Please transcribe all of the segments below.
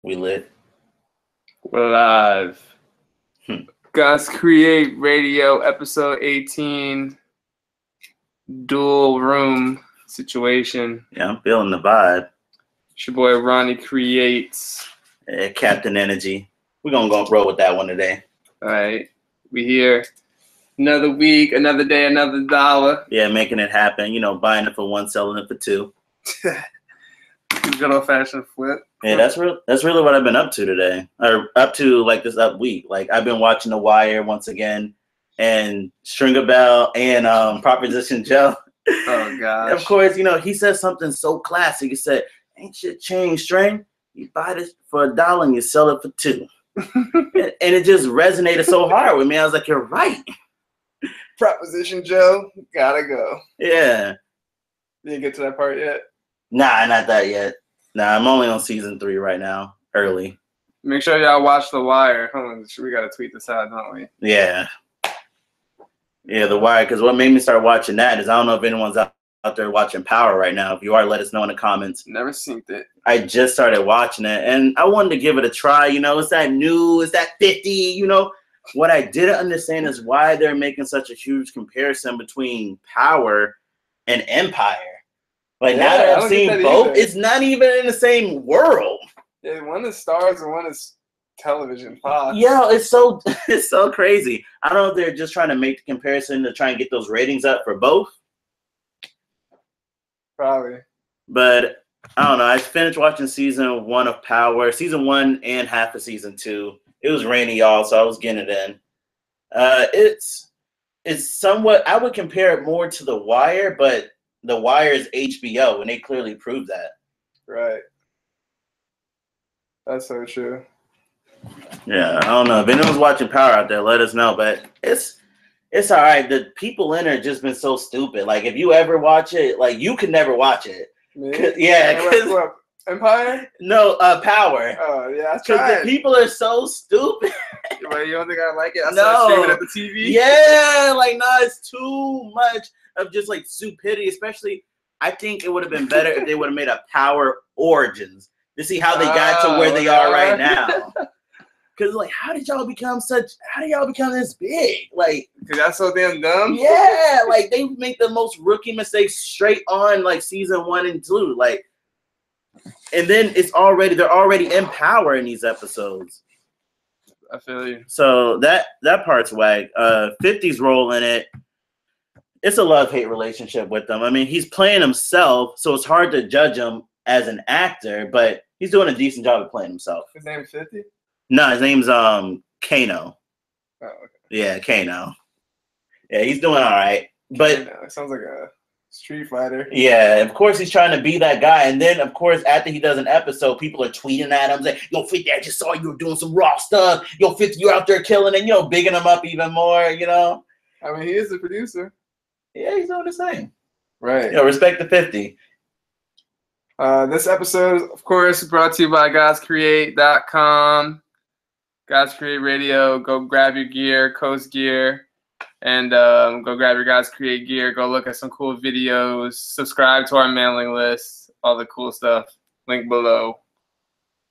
We lit. We're live. Gus Create Radio, episode 18. Dual room situation. Yeah, I'm feeling the vibe. It's your boy Ronnie Creates. Captain Energy. We're going to go roll with that one today. All right. We here. Another week, another day, another dollar. Yeah, making it happen. You know, buying it for one, selling it for two. Good old-fashioned flip. Yeah, that's really what I've been up to today. Or up to, like, this up week. Like, I've been watching The Wire once again. And Stringer Bell and Proposition Joe. Oh, gosh. Of course, you know, he said something so classic. He said, ain't shit changed, String. You buy this for $1 and you sell it for $2. And it just resonated so hard with me. I was like, you're right. Proposition Joe, gotta go. Yeah. Didn't get to that part yet? Nah, not that yet. Nah, I'm only on season 3 right now. Early. Make sure y'all watch The Wire. Hold on, we gotta tweet this out, don't we? Yeah. Yeah, The Wire. Because what made me start watching that is I don't know if anyone's out there watching Power right now. If you are, let us know in the comments. Never seen it. I just started watching it, and I wanted to give it a try. You know, it's that new, it's that 50, you know. What I didn't understand is why they're making such a huge comparison between Power and Empire. Like, now that I've seen both, it's not even in the same world. Yeah, one is Stars and one is television, Fox. Yeah, it's so crazy. I don't know if they're just trying to make the comparison to try and get those ratings up for both. Probably. But I don't know. I finished watching season 1 of Power, season 1 and half of season 2. It was rainy, y'all, so I was getting it in. It's somewhat. I would compare it more to The Wire, but The Wire is HBO, and they clearly proved that. Right. That's so true. Yeah, I don't know. If anyone's watching Power out there, let us know. But it's all right. The people in it have just been so stupid. Like, if you ever watch it, like, you could never watch it. Yeah. Empire? No, Power. Oh, yeah, because the people are so stupid. Wait, you don't think I like it? I no. streaming at the TV? Yeah, like, no, it's too much of just, like, stupidity. Especially, I think it would have been better if they would have made a Power Origins to see how they got to where they are right now. Because, like, how did y'all become this big? Like, because that's so damn dumb? Yeah, like, they make the most rookie mistakes straight on, like, season 1 and 2. Like, and then they're already in Power in these episodes. I feel you. So that part's whack. 50's role in it, it's a love-hate relationship with them. I mean, he's playing himself, so it's hard to judge him as an actor, but he's doing a decent job of playing himself. His name is 50? No, his name's Kano. Oh, okay. Yeah, Kano. Yeah, he's doing all right. But it sounds like a Street Fighter. Yeah, of course he's trying to be that guy. And then, of course, after he does an episode, people are tweeting at him, like, yo, 50, I just saw you were doing some raw stuff. Yo, 50, you're out there killing and, you know, bigging him up even more, you know? I mean, he is the producer. Yeah, he's doing the same. Right. Yo, respect the 50. This episode, of course, brought to you by GodsCreate.com. Gods Create Radio. Go grab your gear, Coast gear. And go grab your Guys Create gear. Go look at some cool videos. Subscribe to our mailing list. All the cool stuff. Link below.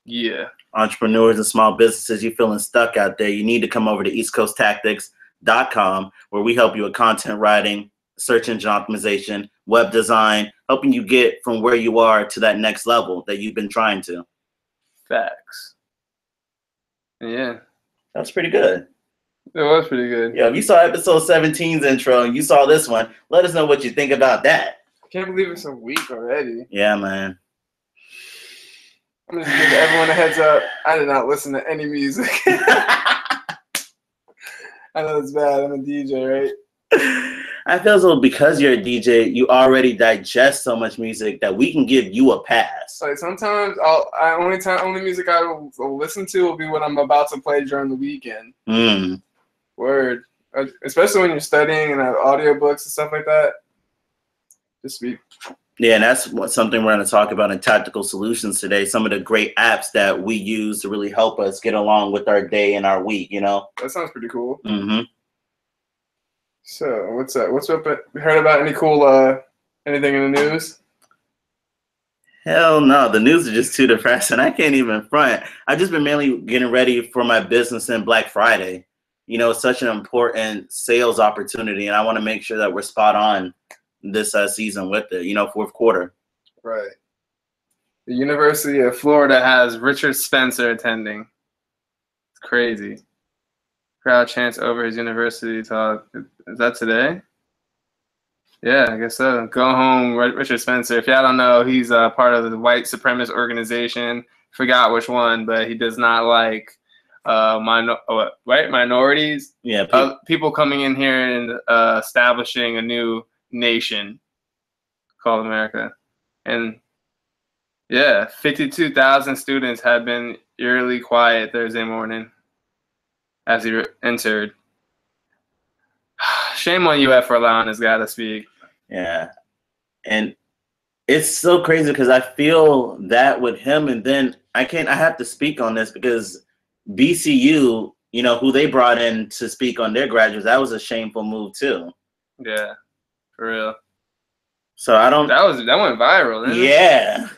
Yeah. Entrepreneurs and small businesses, you feeling stuck out there, you need to come over to eastcoasttactics.com, where we help you with content writing, search engine optimization, web design, helping you get from where you are to that next level that you've been trying to. Facts. Yeah. That's pretty good. It was pretty good. Yeah, if you saw episode 17's intro and you saw this one, let us know what you think about that. I can't believe it's a week already. Yeah, man. I'm just giving everyone a heads up. I did not listen to any music. I know it's bad. I'm a DJ, right? I feel as though because you're a DJ, you already digest so much music that we can give you a pass. Like, sometimes only music I will listen to will be what I'm about to play during the weekend. Word. Especially when you're studying and have audiobooks and stuff like that. Just be. Yeah, and that's something we're going to talk about in Tactical Solutions today. Some of the great apps that we use to really help us get along with our day and our week, you know? That sounds pretty cool. Mm-hmm. So, what's up? What's up? Heard about any cool, anything in the news? Hell no, the news is just too depressing. I can't even front. I've just been mainly getting ready for my business and Black Friday. You know, it's such an important sales opportunity, and I want to make sure that we're spot on this season with it, you know, fourth quarter. Right. The University of Florida has Richard Spencer attending. It's crazy. Crowd chants over his university talk. Is that today? Yeah, I guess so. Go home, Richard Spencer. If y'all don't know, he's part of the white supremacist organization. Forgot which one, but he does not like minorities. Yeah, people coming in here and establishing a new nation called America. And yeah, 52,000 students had been eerily quiet Thursday morning as he entered. Shame on UF for allowing this guy to speak. Yeah. And it's so crazy because I feel that with him, and then I have to speak on this because BCU, you know, who they brought in to speak on their graduates, that was a shameful move too. Yeah, for real. So I don't. That went viral, didn't it? Yeah.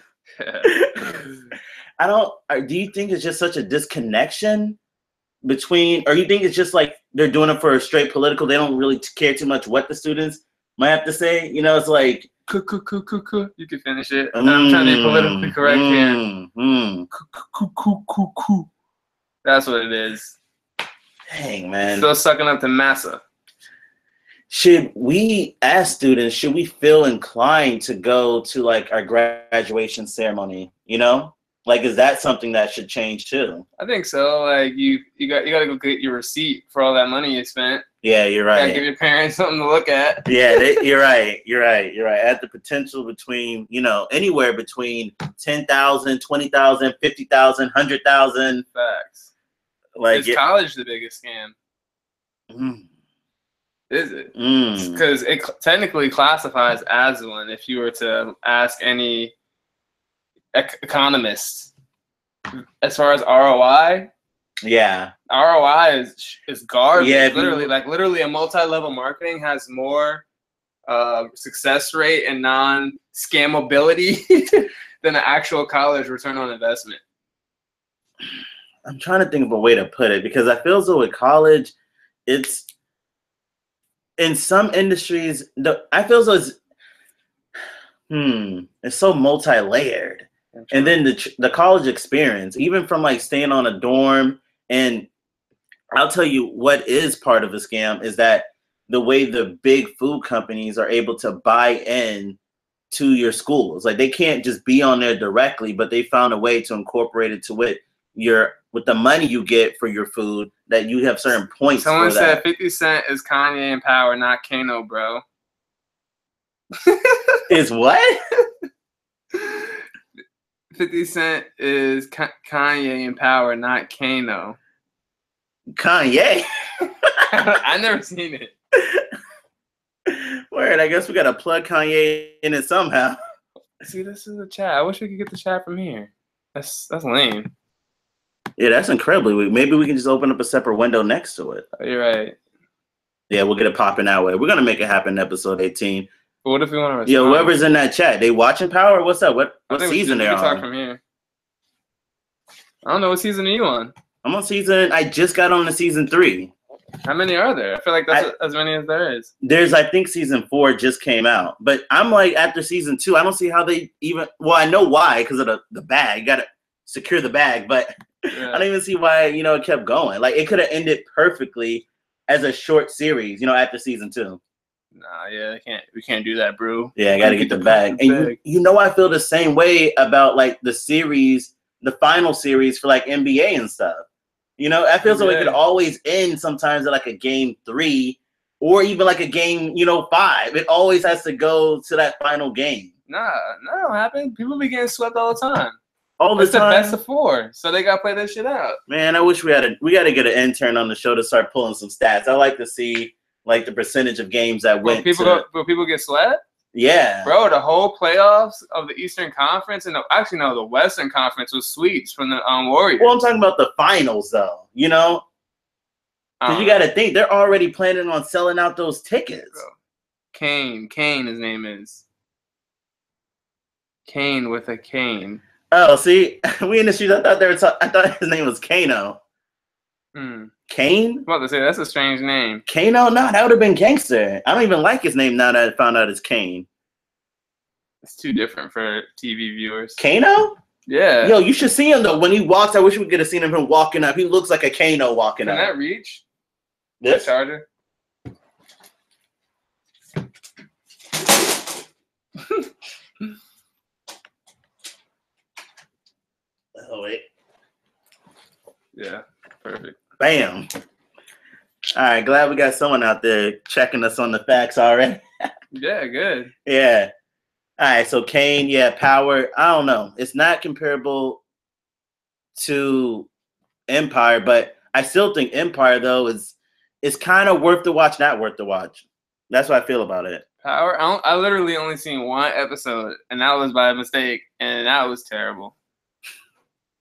Do you think it's just such a disconnection between, or you think it's just like they're doing it for a straight political? They don't really care too much what the students might have to say. You know, it's like you can finish it. I'm trying to be politically correct here. That's what it is. Dang, man. Still sucking up to massa. Should we, as students, should we feel inclined to go to like our graduation ceremony? You know, like, is that something that should change too? I think so. Like, you got to go get your receipt for all that money you spent. Yeah, you're right. You gotta give your parents something to look at. Yeah, you're right. You're right. At the potential between, you know, anywhere between 10,000, 20,000, 50,000, 100,000. Facts. Like, is college the biggest scam? Is it? Because it technically classifies as one if you were to ask any economist. As far as ROI, yeah, ROI is garbage. Yeah, literally, a multi-level marketing has more success rate and non-scammability than an actual college return on investment. I'm trying to think of a way to put it because I feel as though with college, it's in some industries. I feel as though it's so multi-layered. And then the college experience, even from like staying on a dorm, and I'll tell you what is part of the scam is that the way the big food companies are able to buy in to your schools. Like, they can't just be on there directly, but they found a way to incorporate it to with the money you get for your food, that you have certain points. Someone said 50 Cent is Kanye in power, not Kano, bro. Is what? 50 Cent is Kanye in power, not Kano. Kanye? I've never seen it. Word, I guess we gotta plug Kanye in it somehow. See, this is a chat. I wish we could get the chat from here. That's lame. Yeah, that's incredibly weak. Maybe we can just open up a separate window next to it. Oh, you're right. Yeah, we'll get it popping that way. We're gonna make it happen in episode 18. But what if we want to respond? Yeah, whoever's in that chat, they watching Power? What's up? What season they're on? We can talk from here. I don't know. What season are you on? I'm on season. I just got on to season 3. How many are there? I feel like that's as many as there is. There's, I think, season 4 just came out. But I'm like, after season 2, I don't see how they even. Well, I know why, because of the bag. You gotta secure the bag, but yeah. I don't even see why it kept going. Like, it could have ended perfectly as a short series. After season 2. Nah, yeah, we can't do that, bro. Yeah, I gotta get the bag. And I feel the same way about like the series, the final series for like NBA and stuff. I feel like it could always end sometimes at like a game 3 or even like a game, 5. It always has to go to that final game. Nah, that don't happen. People be getting swept all the time. It's the best of 4, so they gotta play that shit out. Man, I wish we gotta get an intern on the show to start pulling some stats. I like to see like the percentage of games that went. Will people get swept? Yeah, bro. The whole playoffs of the Eastern Conference and the Western Conference was sweeps from the Warriors. Well, I'm talking about the finals, though. Because you got to think they're already planning on selling out those tickets. Bro. Kane, his name is. Kane with a cane. Oh, see, we in the streets. I thought his name was Kano. Kane? I'm about to say that's a strange name. Kano? No, that would have been gangster. I don't even like his name now that I found out it's Kane. It's too different for TV viewers. Kano? Yeah. Yo, you should see him though. When he walks, I wish we could have seen him walking up. He looks like a Kano walking up. Can that reach? This charger? Oh wait. Yeah, perfect. Bam. All right, glad we got someone out there checking us on the facts already. Yeah, good. Yeah. All right, so Kane, yeah, power. I don't know. It's not comparable to Empire, but I still think Empire though is kind of worth the watch, not worth the watch. That's what I feel about it. Power. I literally only seen one episode, and that was by mistake, and that was terrible.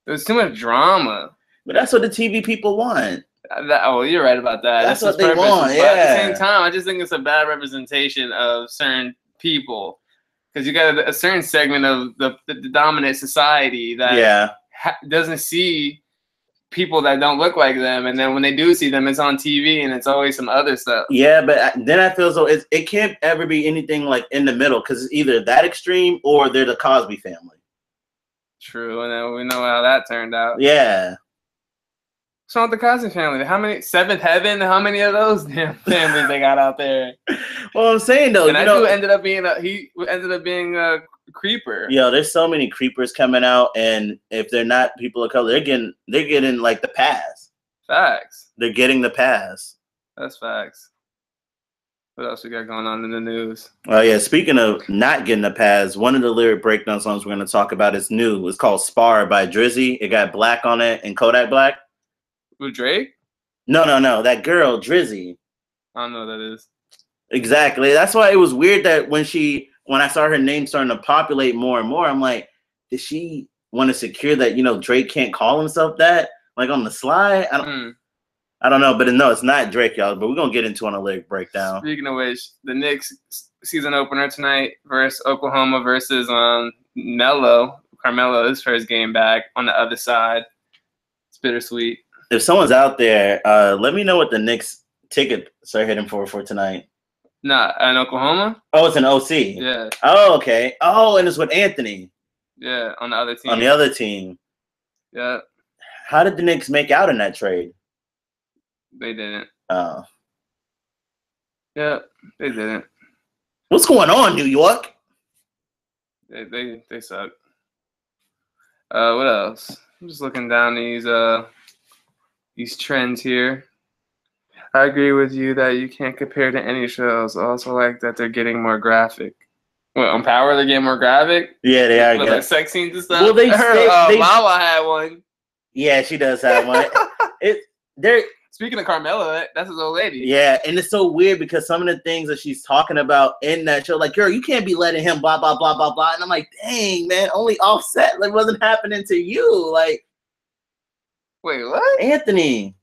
There's too much drama. But that's what the TV people want. Oh, you're right about that. That's what they want, yeah. But at the same time, I just think it's a bad representation of certain people. Because you got a certain segment of the dominant society that doesn't see people that don't look like them. And then when they do see them, it's on TV and it's always some other stuff. Yeah, but then I feel so it can't ever be anything like in the middle because it's either that extreme or they're the Cosby family. True, and then we know how that turned out. Yeah. What's wrong with the Cosby family? How many? Seventh Heaven? How many of those damn families they got out there? Well, I'm saying though, and that dude ended up being a creeper. Yo, there's so many creepers coming out, and if they're not people of color, they're getting like the pass. Facts. They're getting the pass. That's facts. What else we got going on in the news? Oh yeah, speaking of not getting the pass, one of the lyric breakdown songs we're going to talk about is new. It's called "Spar" by Dreezy. It got Black on it and Kodak Black. With Drake? No. That girl, Dreezy. I don't know what that is. Exactly. That's why it was weird that when I saw her name starting to populate more and more, I'm like, did she want to secure that, Drake can't call himself that? Like on the sly? I don't know, but no, it's not Drake, y'all. But we're going to get into on a lyric breakdown. Speaking of which, the Knicks season opener tonight versus Oklahoma versus Carmelo, his first game back on the other side. It's bittersweet. If someone's out there, let me know what the Knicks tickets are hitting for tonight. Nah, in Oklahoma? Oh, it's an OC. Yeah. Oh, okay. Oh, and it's with Anthony. Yeah, on the other team. On the other team. Yeah. How did the Knicks make out in that trade? They didn't. Oh. Yeah, they didn't. What's going on, New York? They suck. What else? I'm just looking down these trends here. I agree with you that you can't compare to any shows. I also like that they're getting more graphic. Well, on Power, they're getting more graphic? Yeah, they are. Like sex scenes and stuff? Well, Lala had one. Yeah, she does have one. Speaking of Carmelo, that's his old lady. Yeah, and it's so weird because some of the things that she's talking about in that show, like, girl, you can't be letting him blah, blah, blah, blah, blah. And I'm like, dang, man, only Offset like wasn't happening to you. Like, wait, what? Anthony.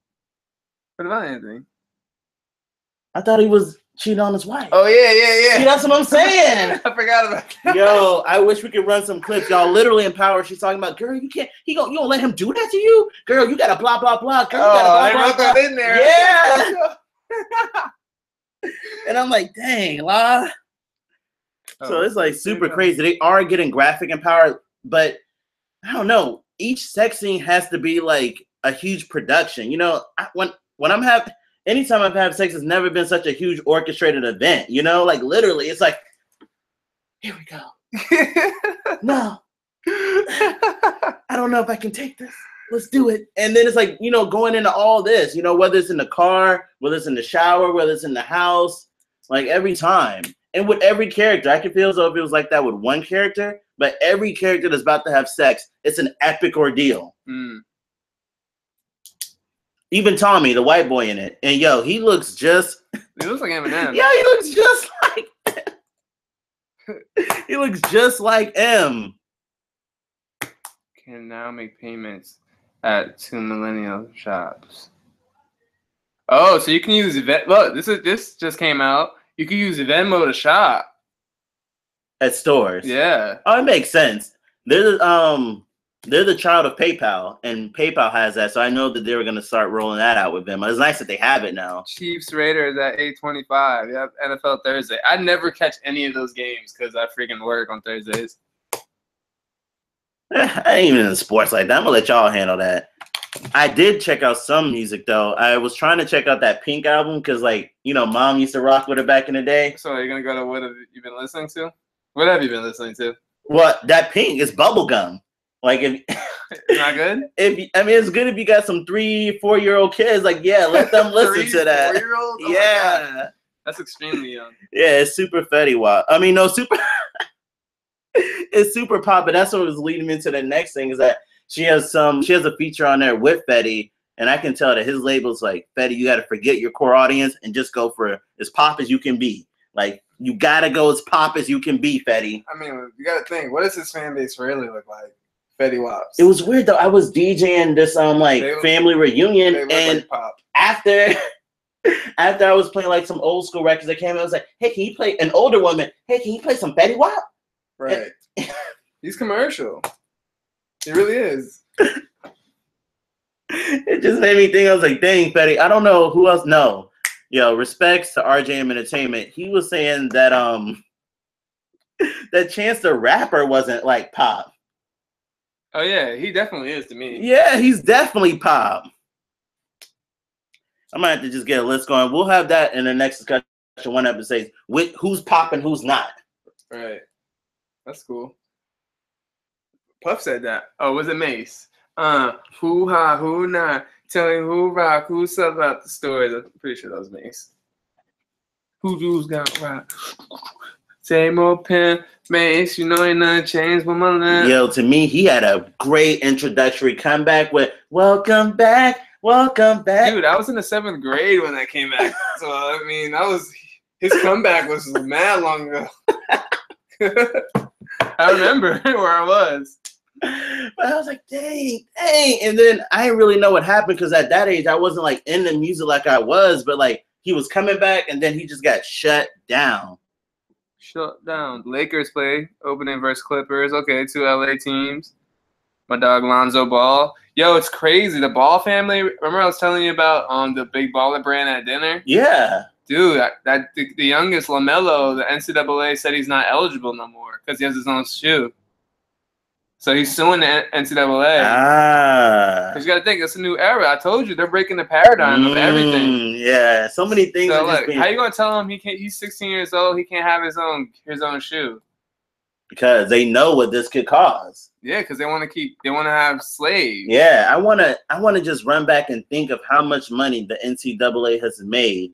What about Anthony? I thought he was cheating on his wife. Oh, yeah. See, that's what I'm saying. I forgot about that. Yo, I wish we could run some clips. Y'all literally in Power. She's talking about, girl, you can't, you don't let him do that to you? Girl, you got to blah, blah, blah. Girl, you gotta blah, blah, blah. In there. Yeah. And I'm like, dang, La. So it's like super crazy. They are getting graphic in Power, but I don't know. Each sex scene has to be like a huge production. Anytime I've had sex, it's never been such a huge orchestrated event, like literally it's like, here we go. No, I don't know if I can take this. Let's do it. And then it's like, going into all this, whether it's in the car, whether it's in the shower, whether it's in the house, like every time. And with every character, I could feel as though if it was like that with one character, but every character that's about to have sex, it's an epic ordeal. Even Tommy, the white boy in it. And yo, he looks like Eminem. Yeah, he looks just like he looks just like M. Can now make payments at 2 millennial shops. Oh, so you can use Venmo. Look, this just came out. You can use Venmo to shop. at stores. Yeah. Oh, it makes sense. They're the child of PayPal, and PayPal has that, so I know that they were gonna start rolling that out with them. It's nice that they have it now. Chiefs Raiders at 8:25. Yep, NFL Thursday. I never catch any of those games because I freaking work on Thursdays. I ain't even in sports like that. I'm gonna let y'all handle that. I did check out some music though. I was trying to check out that Pink album because, like, you know, Mom used to rock with it back in the day. So are you gonna go to what have you been listening to? What have you been listening to? Well, that Pink is bubblegum. Like, if it's not good. I mean, it's good if you got some 3-4-year-old kids. Like, yeah, let them listen to that. 4-year-old? Oh yeah, that's extremely young. Yeah, it's super Fetty Wap. I mean, no, super. It's super pop, but that's what was leading me into the next thing is that she has a feature on there with Fetty, and I can tell that his label's like, Fetty, you got to forget your core audience and just go for as pop as you can be. Like, you got to go as pop as you can be, Fetty. I mean, you got to think, what does his fan base really look like? Fetty Waps. It was weird though. I was DJing this family reunion, and like pop. after I was playing like some old school records that came, I was like, hey, can you play an older woman? Hey, can you play some Fetty Wap? Right. He's commercial. He really is. It just made me think. I was like, dang, Fetty. I don't know who else. No, yo, respects to RJM Entertainment. He was saying that that Chance the Rapper wasn't like pop. Oh yeah, he definitely is to me. Yeah, he's definitely pop. I might have to just get a list going. We'll have that in the next discussion. One episode with who's pop and who's not. Right. That's cool. Puff said that. Oh, was it Mace? Who ha, who not? Tell me who rock, who sell out the stories. I'm pretty sure that was Mace. Who dudes got rock? Same old pen, Mace, you know ain't nothing changed with my land. Yo, to me, he had a great introductory comeback with "Welcome Back, Welcome Back." Dude, I was in the 7th grade when that came back. So I mean, his comeback was mad long ago. I remember where I was. But I was like, dang. And then I didn't really know what happened because at that age, I wasn't like in the music like I was. But like, he was coming back and then he just got shut down. Shut down. Lakers play opening versus Clippers. Okay, 2 LA teams. My dog Lonzo Ball. Yo, it's crazy. The Ball family. Remember I was telling you about the Big Baller brand at dinner? Yeah. Dude, the youngest, LaMelo, the NCAA said he's not eligible no more because he has his own shoe. So he's suing the NCAA. Because you got to think, it's a new era. I told you, they're breaking the paradigm of everything. Yeah, so many things. So look, how you gonna tell him he's 16 years old, he can't have his own shoe? Because they know what this could cause. Yeah, because they want to have slaves. Yeah, I wanna just run back and think of how much money the NCAA has made,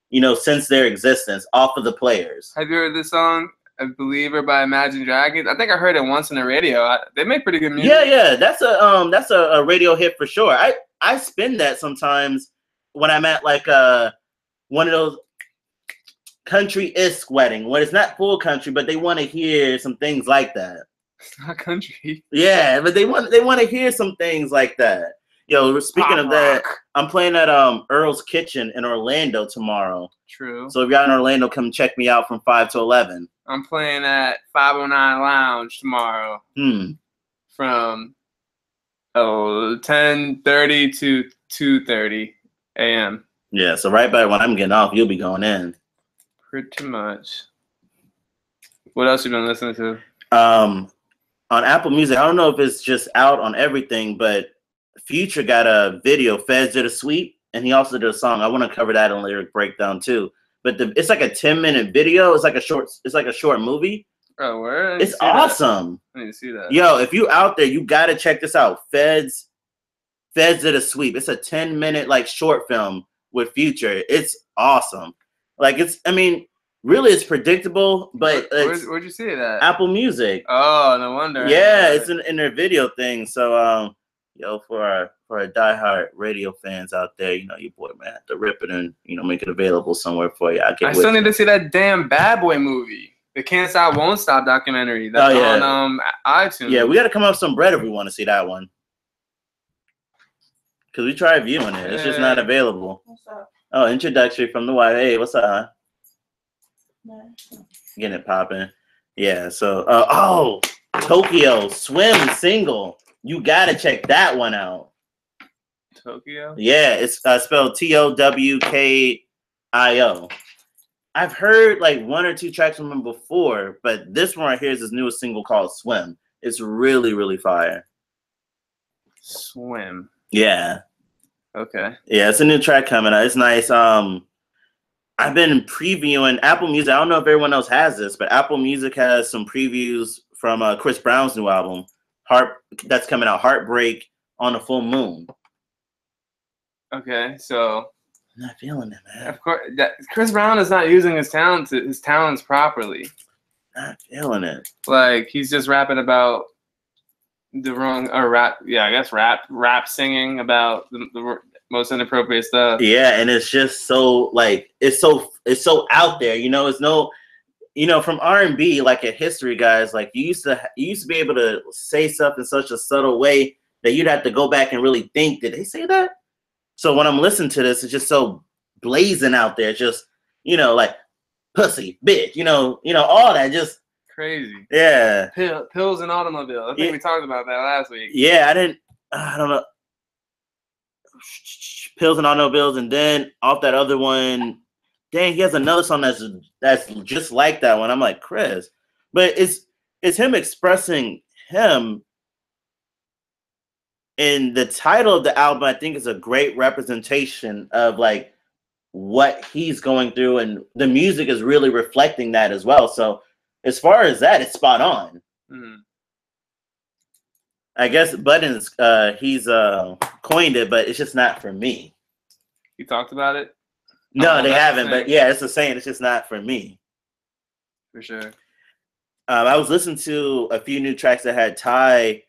you know, since their existence off of the players. Have you heard this song, "A Believer" by Imagine Dragons? I think I heard it once on the radio. They make pretty good music. Yeah, that's a radio hit for sure. I spin that sometimes when I'm at like one of those country-esque wedding when it's not full country, but they want to hear some things like that. It's not country. Yeah, but they want to hear some things like that. Yo, speaking of that, I'm playing at Earl's Kitchen in Orlando tomorrow. True. So if you're out in Orlando, come check me out from 5 to 11. I'm playing at 509 Lounge tomorrow. From 10:30 to 2:30 a.m. Yeah, so right by when I'm getting off, you'll be going in. Pretty much. What else you been listening to? On Apple Music, I don't know if it's just out on everything, but Future got a video. Fez did a sweep, and he also did a song. I want to cover that in lyric breakdown too. But it's like a 10-minute video. It's like a short movie. Oh, where? It's awesome. I need to see that. Yo, if you out there, you gotta check this out. Fez did a sweep. It's a 10-minute like short film with Future. It's awesome. Like really it's predictable, but where'd you see it at? Apple Music. Oh, no wonder. Yeah, it's in their video thing. So yo, for our diehard radio fans out there, you know, your boy man have to rip it and, you know, make it available somewhere for you. I still need to see that damn Bad Boy movie. The Can't Stop Won't Stop documentary. That's on iTunes. Yeah, we got to come up with some bread if we want to see that one. Because we tried viewing it. It's just not available. What's up? Oh, introductory from the wife. Hey, what's up, huh? Getting it popping. Yeah. So, oh, Tokyo Swim single. You gotta check that one out. Tokyo. Yeah, it's spelled Towkio. I've heard like one or two tracks from him before, but this one right here is his newest single called Swim. It's really, really fire. Swim. Yeah. Okay. Yeah, it's a new track coming out. It's nice. I've been previewing Apple Music. I don't know if everyone else has this, but Apple Music has some previews from Chris Brown's new album, that's coming out, Heartbreak on a Full Moon. Okay, so I'm not feeling it, man. of course, Chris Brown is not using his talents properly. Not feeling it. Like he's just rapping about the wrong rap. Yeah, I guess rap singing about the most inappropriate stuff. Yeah, and it's just so like it's so out there. You know, it's no. You know, from R&B, like a history, guys, like you used to be able to say stuff in such a subtle way that you'd have to go back and really think, did they say that? So when I'm listening to this, it's just so blazing out there. It's just, you know, like pussy, bitch, you know, all that just crazy. Yeah. Pills and automobiles. I think we talked about that last week. Yeah, I don't know. Pills and automobiles, and then off that other one, dang, he has another song that's just like that one. I'm like, Chris, but it's him expressing him. And the title of the album, I think, is a great representation of like what he's going through, and the music is really reflecting that as well. So as far as that, it's spot on. I guess Buttons, he's coined it, but it's just not for me. You talked about it? No, they haven't, but yeah, it's the same. It's just not for me. For sure. I was listening to a few new tracks that had Ty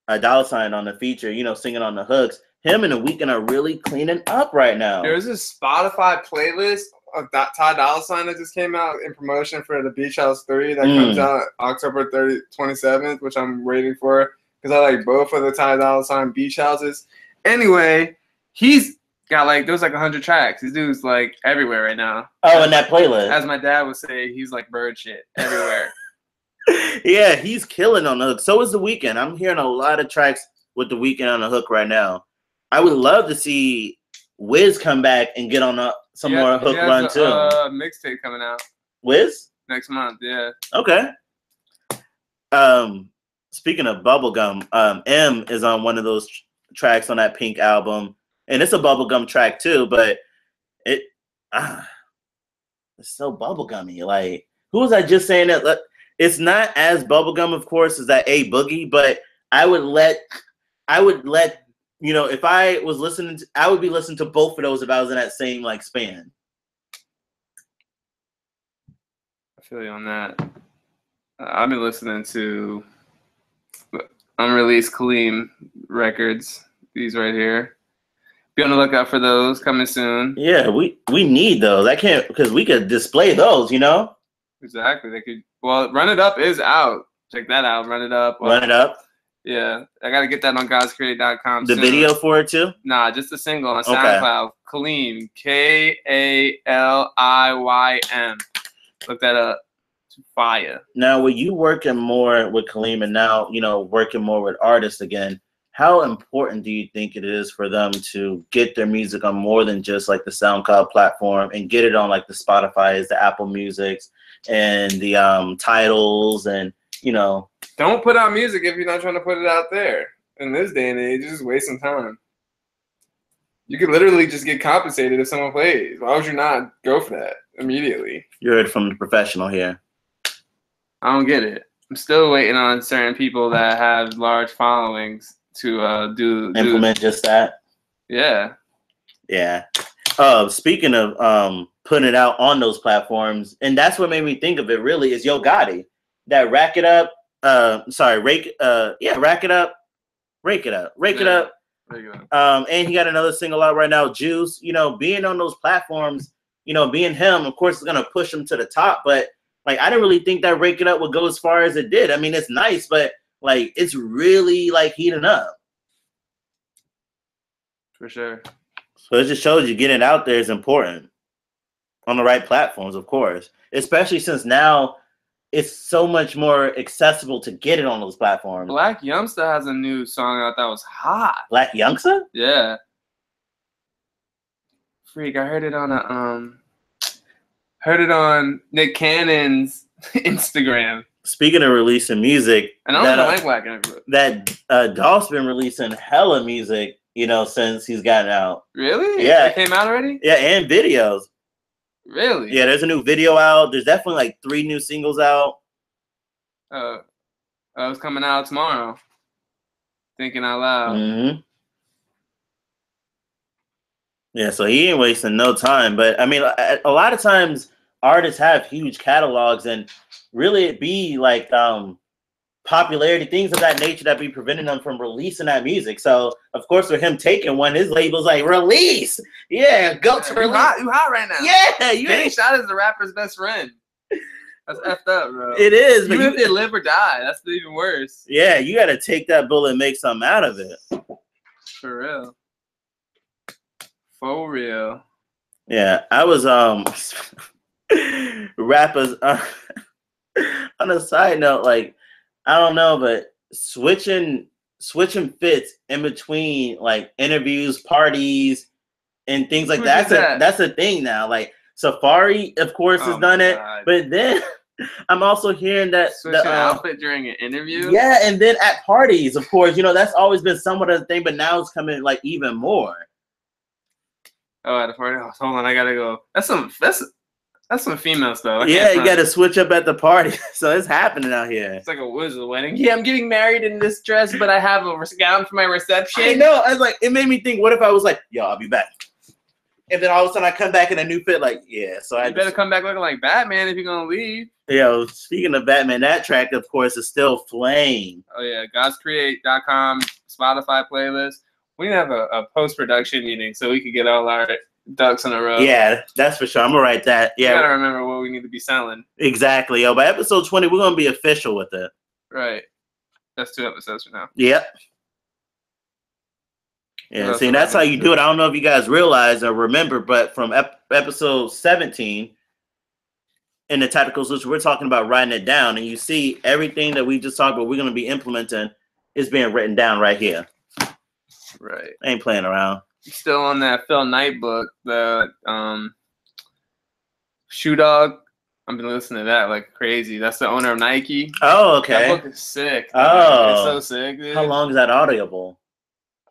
Dolla $ign on the feature, you know, singing on the hooks. Him and The Weeknd are really cleaning up right now. There's a Spotify playlist of Ty Dolla $ign that just came out in promotion for the Beach House 3 that comes out October 27th, which I'm waiting for because I like both of the Ty Dolla $ign beach houses. Anyway, he's got like, there's like 100 tracks. This dude's like everywhere right now. Oh, in that playlist. As my dad would say, he's like bird shit everywhere. Yeah, he's killing on the hook. So is The Weeknd. I'm hearing a lot of tracks with The Weeknd on the hook right now. I would love to see Wiz come back and get on some more hook run too. Mixtape coming out. Wiz? Next month, yeah. Okay. Speaking of bubblegum, M is on one of those tracks on that Pink album. And it's a bubblegum track too, but it's so bubblegummy. Like, who was I just saying that? It's not as bubblegum, of course, as that A Boogie, but I would let, you know, if I was listening to, I would be listening to both of those if I was in that same like span. I feel you on that. I've been listening to unreleased Kaleem records. These right here. Be on the lookout for those coming soon. Yeah, we need those. I can't, because we could display those, you know? Exactly. They could. Well, Run It Up is out. Check that out. Run It Up. Run It Up. Yeah, I gotta get that on godscreate.com. The video for it too? Nah, just the single on SoundCloud. Kaleem, Kaliym. Look that up. It's fire. Now, were you working more with Kaleem and now, you know, working more with artists again? How important do you think it is for them to get their music on more than just like the SoundCloud platform and get it on like the Spotify's, the Apple Musics, and the titles, and you know? Don't put out music if you're not trying to put it out there. In this day and age, you're just wasting time. You could literally just get compensated if someone plays. Why would you not go for that immediately? You heard from the professional here. I don't get it. I'm still waiting on certain people that have large followings to implement just that. Yeah. Yeah. Speaking of putting it out on those platforms, and that's what made me think of it really, is Yo Gotti. That Rack It Up. Rake It Up. And he got another single out right now, Juice. You know, being on those platforms, you know, being him, of course, is gonna push him to the top. But like, I didn't really think that Rake It Up would go as far as it did. I mean, it's nice, but like, it's really like heating up. For sure. So it just shows you getting it out there is important on the right platforms, of course, especially since now it's so much more accessible to get it on those platforms. Black Youngster has a new song out that was hot. Black Youngster? Yeah. Freak, I heard it on Nick Cannon's Instagram. Speaking of releasing music, and I don't like Black Youngster. That Dolph's been releasing hella music, you know, since he's gotten out. Really? Yeah. It came out already? Yeah, and videos. Really? Yeah, there's a new video out. There's definitely like 3 new singles out. It's coming out tomorrow. Thinking out loud. Mm-hmm. Yeah, so he ain't wasting no time. But I mean, a lot of times artists have huge catalogs, and really it be like popularity, things of that nature that be preventing them from releasing that music. So of course, with him taking one, his label's like, release. Yeah, go to release. You hot right now. Yeah, you getting shot as the rapper's best friend. That's effed up, bro. It is. Even if they live or die, that's even worse. Yeah, you got to take that bullet and make something out of it. For real. For real. Yeah, I was rappers on a side note, like, I don't know, but switching fits in between like interviews, parties, and things like that. That's a thing now. Like Safari, of course, has done it, but then I'm also hearing that switching outfit during an interview. Yeah, and then at parties, of course, you know, that's always been somewhat of a thing, but now it's coming like even more. Oh, at a party. Oh, hold on, I gotta go. That's some female stuff. Yeah, you gotta switch up at the party. So it's happening out here. It's like a wizard wedding. Yeah, I'm getting married in this dress, but I have a gown for my reception. I know. I was like, it made me think, what if I was like, yo, I'll be back. And then all of a sudden I come back in a new fit, like, yeah. So you better come back looking like Batman if you're gonna leave. Yo, speaking of Batman, that track, of course, is still flame. Oh yeah, godscreate.com, Spotify playlist. We need to have a post-production meeting so we could get all our ducks in a row. Yeah, that's for sure. I'm gonna write that. Yeah, we gotta remember what we need to be selling. Exactly, yo. By episode 20, we're gonna be official with it. Right. That's 2 episodes from now. Yep. Yeah, see, that's how you do it. I don't know if you guys realize or remember, but from episode 17 in the tactical solution, we're talking about writing it down, and you see everything that we just talked about, we're gonna be implementing is being written down right here. Right. I ain't playing around. Still on that Phil Knight book, the Shoe Dog. I've been listening to that like crazy. That's the owner of Nike. Oh, okay. That book is sick. Oh, it's so sick, dude. How long is that Audible?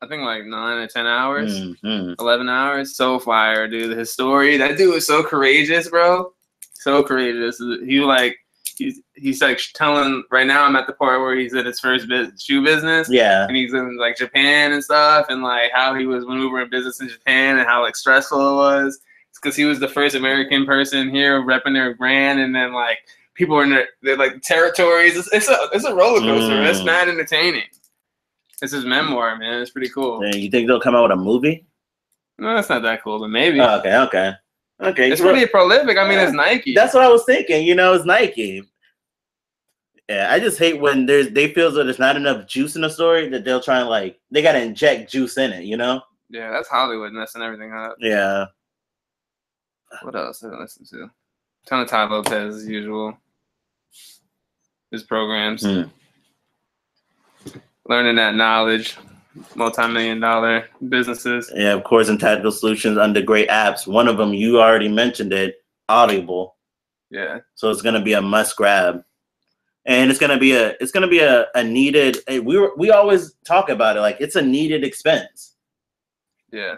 I think like 9 or 10 hours, 11 hours. So fire, dude. His story. That dude was so courageous, bro. So courageous. He's like telling, right now I'm at the part where he's in his first shoe business. Yeah. And he's in like Japan and stuff, and like how he was maneuvering business in Japan and how like stressful it was. It's because he was the first American person here repping their brand, and then like people were in their like territories. It's a roller coaster. It's mad entertaining. It's his memoir, man. It's pretty cool. You think they'll come out with a movie? No, it's not that cool, but maybe. Oh, okay. It's pretty prolific. I mean, it's Nike. That's what I was thinking. You know, it's Nike. Yeah, I just hate when they feel that there's not enough juice in the story that they'll try and like they gotta inject juice in it. You know? Yeah, that's Hollywood messing everything up. Yeah. What else did I listen to? Ton of Ty Lopez as usual. His programs. Learning that knowledge, multi-million-dollar businesses. Yeah, of course, in tactical solutions under great apps. One of them, you already mentioned it, Audible. Yeah. So it's gonna be a must grab, and it's gonna be a needed. We always talk about it like it's a needed expense. Yeah.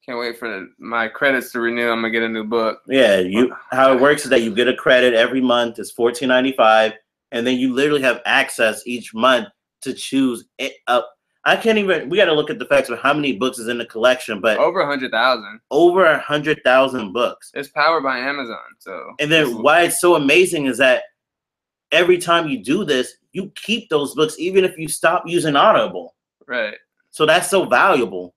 Can't wait for my credits to renew. I'm gonna get a new book. Yeah, how it works is that you get a credit every month. It's $14.95, and then you literally have access each month to choose it up. I can't even. We got to look at the facts of how many books is in the collection, but over 100,000. Over 100,000 books. It's powered by Amazon. So. And then why it's so amazing is that every time you do this, you keep those books even if you stop using Audible. Right. So that's so valuable.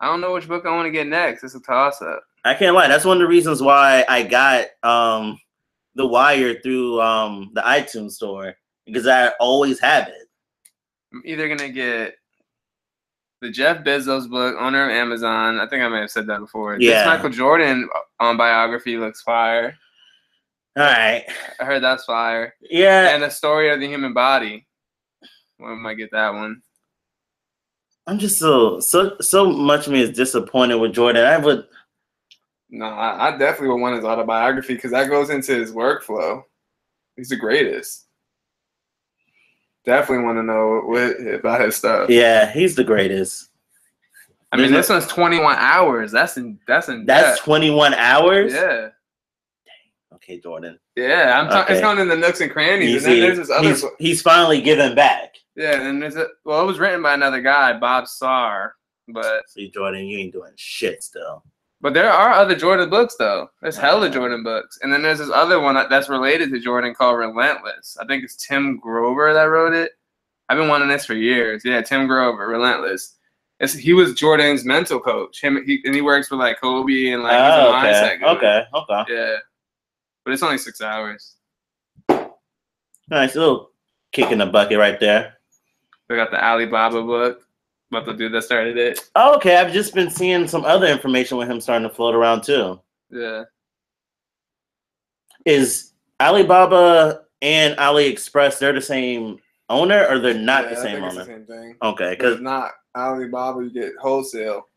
I don't know which book I want to get next. It's a toss-up. I can't lie. That's one of the reasons why I got The Wire through the iTunes store, because I always have it. I'm either going to get the Jeff Bezos book, owner of Amazon. I think I may have said that before. Yeah. This Michael Jordan biography looks fire. All right. I heard that's fire. Yeah. And the story of the human body. We might get that one. I'm just so much of me is disappointed with Jordan. No, I definitely would want his autobiography because that goes into his workflow. He's the greatest. Definitely want to know about his stuff. Yeah, he's the greatest. I mean, this one's 21 hours. That's in That's depth. 21 hours? Yeah. Dang. Okay, Jordan. Yeah, I'm talking. It's going in the nooks and crannies. And then there's this other. He's finally giving back. Yeah, and there's it was written by another guy, Bob Sarr. But see, Jordan, you ain't doing shit still. But there are other Jordan books though. There's hella Jordan books, and then there's this other one that's related to Jordan called Relentless. I think it's Tim Grover that wrote it. I've been wanting this for years. Yeah, Tim Grover, Relentless. He was Jordan's mental coach. He works with like Kobe and like he's a mindset guy. Okay. Yeah, but it's only 6 hours. Nice little kick in the bucket right there. We got the Alibaba book. About the dude that started it. Oh, okay. I've just been seeing some other information with him starting to float around too. Yeah. Is Alibaba and AliExpress, they're the same owner or they're not the same owner? It's the same thing. Okay. Because not Alibaba, you get wholesale.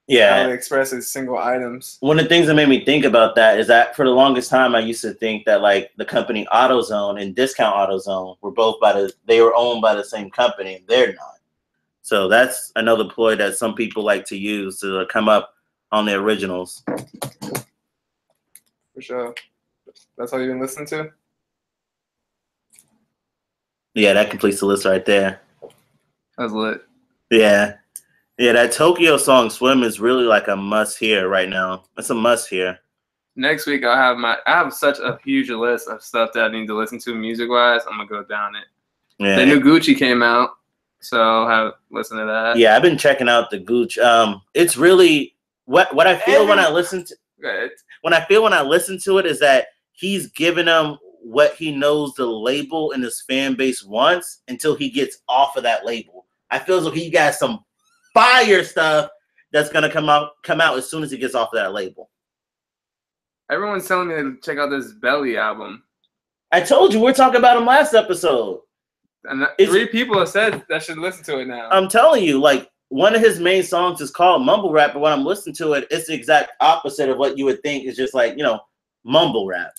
Yeah. AliExpress is single items. One of the things that made me think about that is that for the longest time, I used to think that like the company AutoZone and Discount AutoZone were they were owned by the same company, and they're not. So that's another ploy that some people like to use to come up on the originals. For sure. That's all you've been listening to? Yeah, that completes the list right there. That's lit. Yeah. Yeah, that Tokyo song Swim is really like a must hear right now. It's a must hear. Next week I have such a huge list of stuff that I need to listen to music wise. I'm gonna go down it. Yeah. The new Gucci came out. So I'll listen to that. Yeah, I've been checking out the Gooch. It's really what I feel when I listen to when I listen to it is that he's giving them what he knows the label and his fan base wants until he gets off of that label. I feel as though he got some fire stuff that's gonna come out as soon as he gets off of that label. Everyone's telling me to check out this Belly album. I told you we're talking about him last episode. And 3 people have said that should listen to it now. I'm telling you, like, one of his main songs is called Mumble Rap, but when I'm listening to it, it's the exact opposite of what you would think is just like, mumble rap.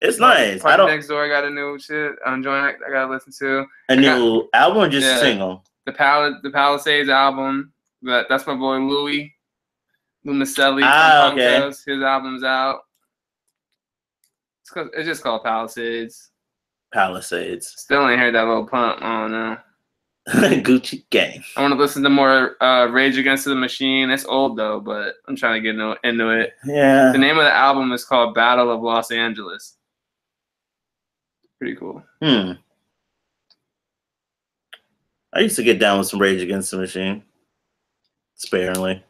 It's nice. Next Door got a new shit. I'm enjoying it. I gotta listen to a new album or just a single. The Palisades album. That's my boy Louis Maselli. Okay. His album's out. It's just called Palisades. Still ain't heard that little pump. I don't know. Gucci gang. I want to listen to more Rage Against the Machine. It's old though, but I'm trying to get into it. Yeah. The name of the album is called Battle of Los Angeles. Pretty cool. I used to get down with some Rage Against the Machine. Sparingly.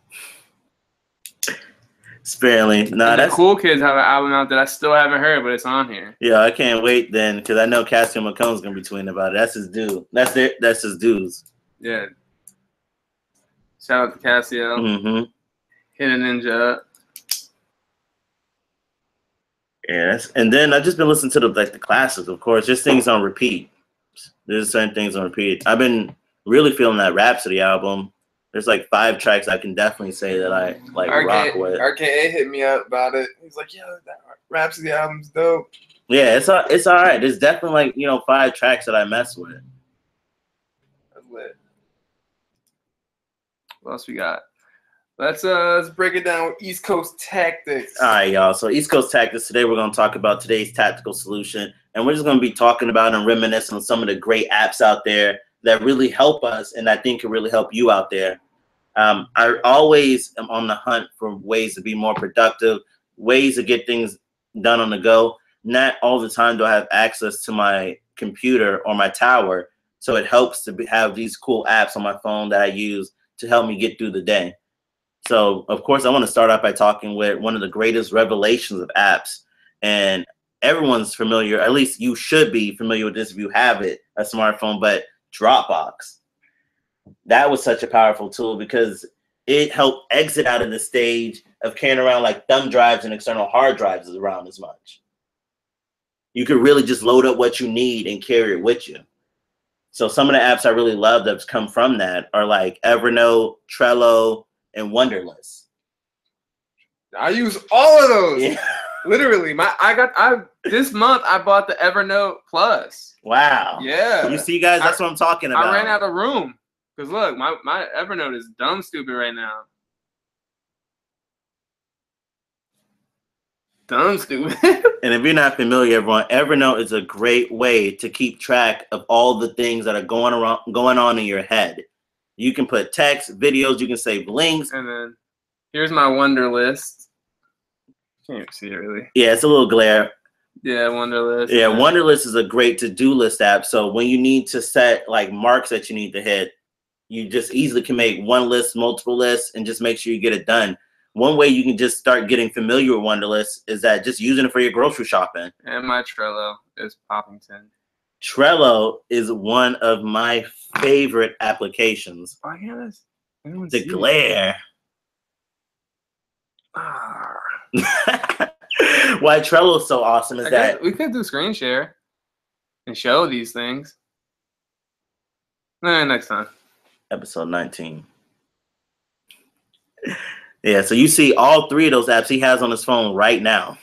No, the Cool Kids have an album out that I still haven't heard, but it's on here. Yeah, I can't wait then because I know Cassio McCone's gonna be tweeting about it. That's his dude. That's his dudes. Yeah. Shout out to Cassio. Mm-hmm. Hit a Ninja. Yes, and then I've just been listening to the classics, of course, just things on repeat. There's certain things on repeat. I've been really feeling that Rhapsody album. There's like 5 tracks I can definitely say that I rock with. RKA hit me up about it. He's like, "Yeah, that Rhapsody album's dope." Yeah, it's all right. There's definitely 5 tracks that I mess with. That's lit. What else we got? Let's break it down with East Coast tactics. All right, y'all. So East Coast tactics. Today we're going to talk about today's tactical solution, and we're just going to be talking about and reminiscing on some of the great apps out there that really help us, and I think can really help you out there. I always am on the hunt for ways to be more productive, ways to get things done on the go. Not all the time do I have access to my computer or my tower, so it helps to have these cool apps on my phone that I use to help me get through the day. So, of course, I want to start off by talking with one of the greatest revelations of apps, and everyone's familiar, at least you should be familiar with this if you have a smartphone, but Dropbox. That was such a powerful tool because it helped exit out of the stage of carrying around like thumb drives and external hard drives around as much. You could really just load up what you need and carry it with you. So some of the apps I really love that's come from that are like Evernote, Trello, and Wunderlist. I use all of those. Yeah. Literally, this month I bought the Evernote Plus. Wow. Yeah. You see, guys, that's what I'm talking about. I ran out of room because look, my Evernote is dumb stupid right now. Dumb stupid. And if you're not familiar, everyone, Evernote is a great way to keep track of all the things that are going on in your head. You can put text, videos, you can save links. And then here's my Wunderlist. Can't even see it really. Yeah, it's a little glare. Yeah, Wunderlist. Yeah, Wunderlist is a great to-do list app. So when you need to set like marks that you need to hit, you just easily can make one list, multiple lists, and just make sure you get it done. One way you can just start getting familiar with Wunderlist is that just using it for your grocery shopping. And my Trello is Poppington. Trello is one of my favorite applications. Why can't this? The glare. Why Trello is so awesome is that we could do screen share and show these things. Next time. Episode 19. Yeah, so you see all three of those apps he has on his phone right now.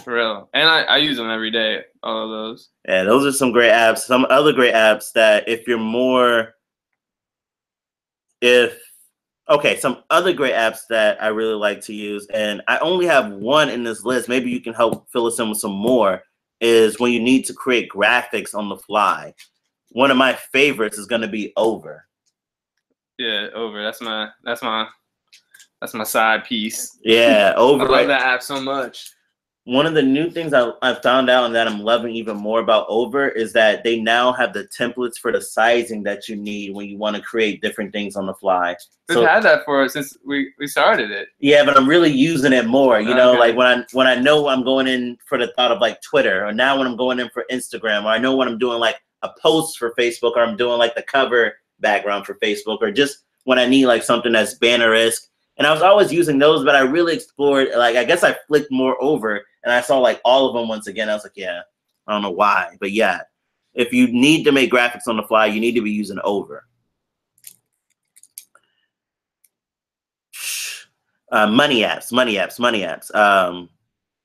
For real. And I use them every day, all of those. Yeah, those are some great apps. Some other great apps that some other great apps that I really like to use, and I only have one in this list. Maybe you can help fill us in with some more, is when you need to create graphics on the fly. One of my favorites is going to be Over. Yeah, Over. That's my side piece. Yeah, Over. I love that app so much. One of the new things I found out and that I'm loving even more about Over is that they now have the templates for the sizing that you need when you want to create different things on the fly. We've had that for since we started it. Yeah, but I'm really using it more. You know, like when I know I'm going in for the thought of like Twitter, or now when I'm going in for Instagram, or I know when I'm doing like a post for Facebook, or I'm doing like the cover background for Facebook, or just when I need like something that's banner-esque. And I was always using those, but I really explored, like, I guess I flicked more over and I saw like all of them once again. I was like, yeah, I don't know why, but yeah, if you need to make graphics on the fly, you need to be using Over. Money apps.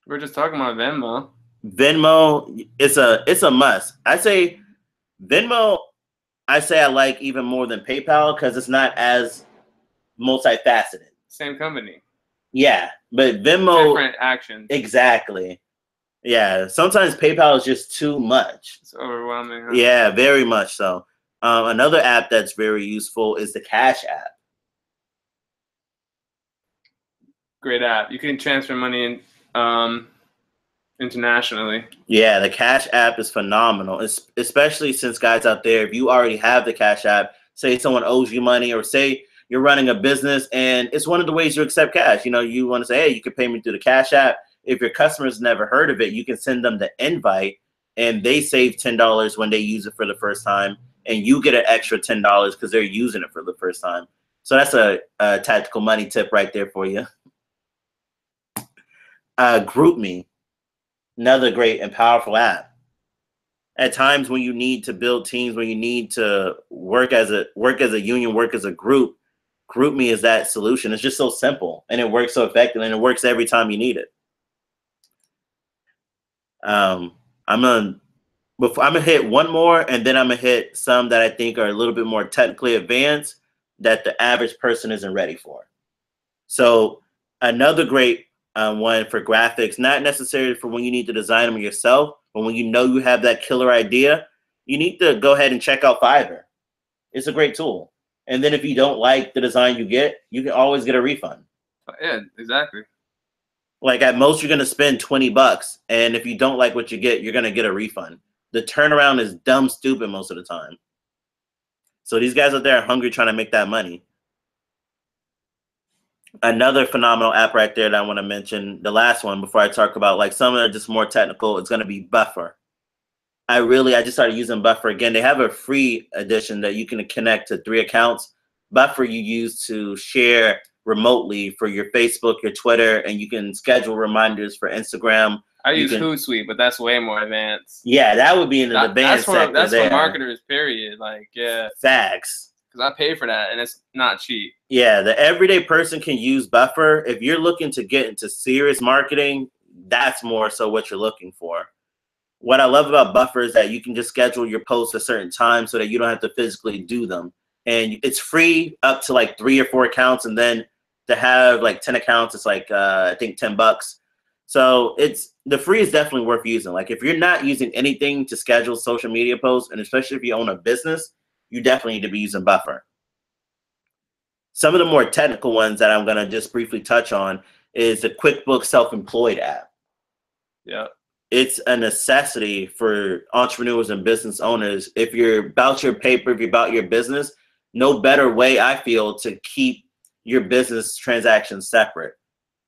We're just talking about Venmo. Venmo, it's a must. I say Venmo, I like even more than PayPal because it's not as multifaceted. Same company. Yeah, but Venmo, different actions. Exactly. Yeah, sometimes PayPal is just too much. It's overwhelming. Huh? Yeah, very much so. Another app that's very useful is the Cash app. Great app. You can transfer money internationally. Yeah, the Cash app is phenomenal, especially since guys out there, if you already have the Cash app, say someone owes you money, or say you're running a business and it's one of the ways you accept cash. You know, you want to say, hey, you can pay me through the Cash app. If your customers never heard of it, you can send them the invite and they save $10 when they use it for the first time. And you get an extra $10 because they're using it for the first time. So that's a tactical money tip right there for you. GroupMe, another great and powerful app. At times when you need to build teams, when you need to work as a union, work as a group, GroupMe is that solution. It's just so simple and it works so effectively and it works every time you need it. I'm gonna hit one more and then I'm gonna hit some that I think are a little bit more technically advanced that the average person isn't ready for. So another great one for graphics, not necessarily for when you need to design them yourself, but when you know you have that killer idea, you need to go ahead and check out Fiverr. It's a great tool. And then if you don't like the design you get, you can always get a refund. Yeah, exactly. Like at most, you're going to spend $20. And if you don't like what you get, you're going to get a refund. The turnaround is dumb stupid most of the time. So these guys out there are hungry trying to make that money. Another phenomenal app right there that I want to mention, the last one before I talk about like some that are just more technical, it's going to be Buffer. I just started using Buffer again. They have a free edition that you can connect to 3 accounts. Buffer you use to share remotely for your Facebook, your Twitter, and you can schedule reminders for Instagram. I use Hootsuite, but that's way more advanced. Yeah, that would be in the advanced sector. That's for marketers, period. Like, yeah. Facts. Because I pay for that, and it's not cheap. Yeah, the everyday person can use Buffer. If you're looking to get into serious marketing, that's more so what you're looking for. What I love about Buffer is that you can just schedule your posts a certain time so that you don't have to physically do them. And it's free up to like 3 or 4 accounts. And then to have like 10 accounts, it's like, I think $10. So the free is definitely worth using. Like if you're not using anything to schedule social media posts, and especially if you own a business, you definitely need to be using Buffer. Some of the more technical ones that I'm going to just briefly touch on is the QuickBooks Self-Employed app. Yeah. It's a necessity for entrepreneurs and business owners. If you're about your paper, if you're about your business, no better way, I feel, to keep your business transactions separate.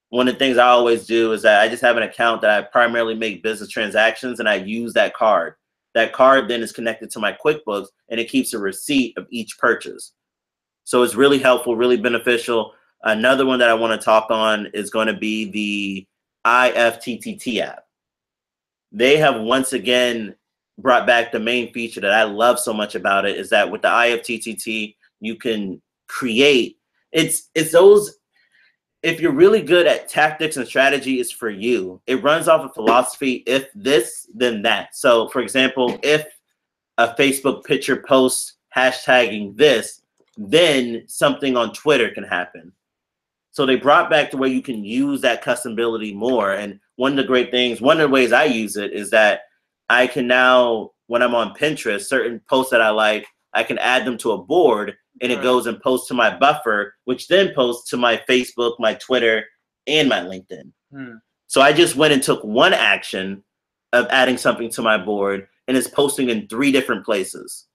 One of the things I always do is that I just have an account that I primarily make business transactions, and I use that card. That card then is connected to my QuickBooks, and it keeps a receipt of each purchase. So it's really helpful, really beneficial. Another one that I want to talk on is going to be the IFTTT app. They have once again brought back the main feature that I love so much about it, is that with the IFTTT, you can create, it's those, if you're really good at tactics and strategy, it's for you. It runs off a philosophy, if this, then that. So for example, if a Facebook picture posts hashtagging this, then something on Twitter can happen. So they brought back to where you can use that customability more. And one of the great things, one of the ways I use it is that I can now, when I'm on Pinterest, certain posts that I like, I can add them to a board, and it goes and posts to my Buffer, which then posts to my Facebook, my Twitter, and my LinkedIn. So I just went and took one action of adding something to my board, and it's posting in 3 different places.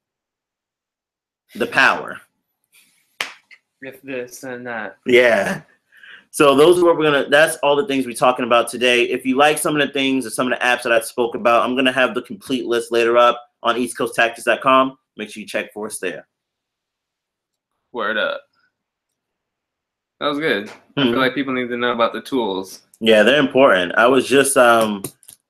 The power. If this and that. Yeah. So those are what that's all the things we're talking about today. If you like some of the things or some of the apps that I spoke about, I'm going to have the complete list later up on eastcoasttactics.com. Make sure you check for us there. Word up. That was good. I feel like people need to know about the tools. Yeah, they're important. I was just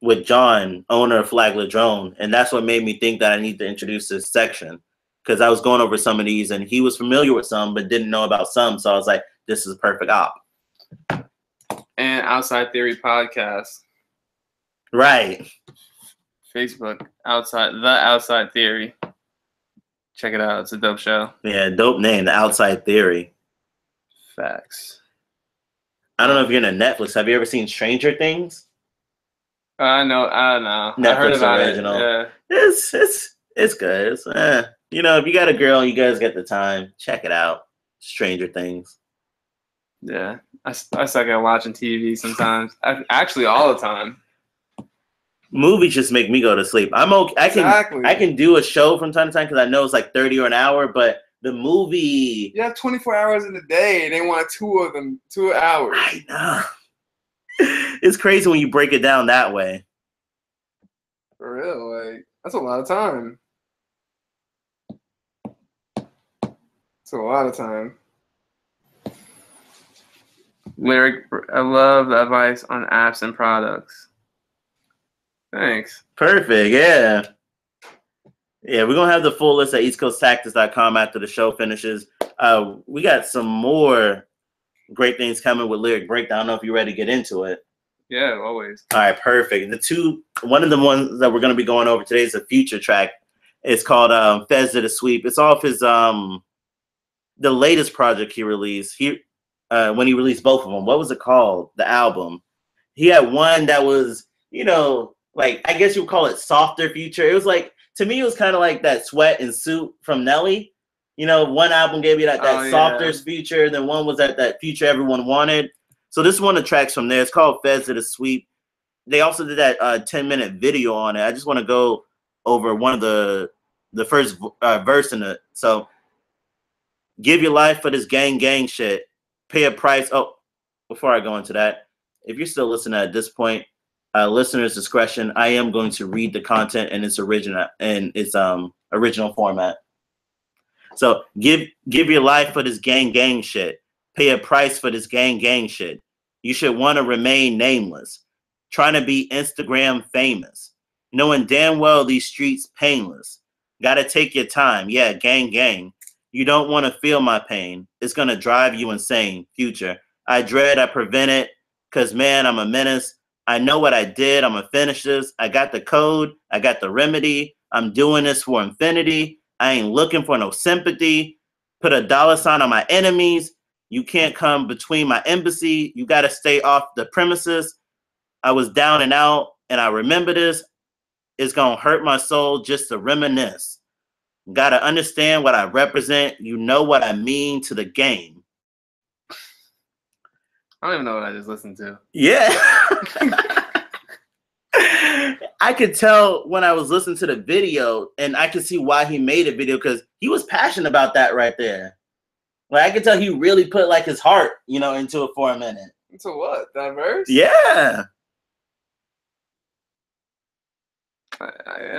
with John, owner of Flagler Drone, and that's what made me think that I need to introduce this section, because I was going over some of these, and he was familiar with some but didn't know about some. So I was like, this is a perfect op. And Outside Theory podcast. Right. Facebook, Outside Theory. Check it out. It's a dope show. Yeah, dope name, The Outside Theory. Facts. I don't know if you're into Netflix. Have you ever seen Stranger Things? I know. Netflix I heard about original. It. Yeah. It's good. You know, if you got a girl and you guys get the time, check it out. Stranger Things. Yeah. I suck at watching TV sometimes. Actually, all the time. Movies just make me go to sleep. I'm okay. I can do a show from time to time because I know it's like 30 or an hour, but the movie. You have 24 hours in a day. They want 2 of them, 2 hours. I know. It's crazy when you break it down that way. For real, like that's a lot of time. It's a lot of time. Lyric, I love the advice on apps and products. Thanks. Perfect. Yeah. Yeah, we're going to have the full list at eastcoasttactics.com after the show finishes. We got some more great things coming with Lyric Breakdown. I don't know if you're ready to get into it. Yeah, always. All right, perfect. One of the ones that we're going to be going over today is a future track. It's called Fez Did a Sweep. It's off his the latest project he released. When he released both of them. What was it called? The album. He had one that was, you know, like, I guess you would call it softer future. It was like, to me, it was kind of like that Sweat and Suit from Nelly. You know, one album gave you that softer future, then one was that future everyone wanted. So this is one of the tracks from there. It's called Fez Did a Sweep. They also did that 10-minute video on it. I just want to go over one of the first verse in it. So, give your life for this gang shit. Pay a price. Oh, before I go into that, if you're still listening at this point, listener's discretion. I am going to read the content in its original format. So give your life for this gang shit. Pay a price for this gang shit. You should want to remain nameless. trying to be Instagram famous, knowing damn well these streets painless. Gotta take your time. Yeah, gang, gang. You don't want to feel my pain. It's gonna drive you insane. Future. I dread, I prevent it. Cause man, I'm a menace. I know what I did. I'm gonna finish this. I got the code. I got the remedy. I'm doing this for infinity. I ain't looking for no sympathy. Put a dollar sign on my enemies. You can't come between my embassy. You gotta stay off the premises. I was down and out, and I remember this. It's gonna hurt my soul just to reminisce. Gotta understand what I represent. You know what I mean to the game. I don't even know what I just listened to. Yeah. I could tell when I was listening to the video, and I could see why he made a video, because he was passionate about that right there. Like, I could tell he really put like his heart, into it for a minute. Into what? That verse? Yeah.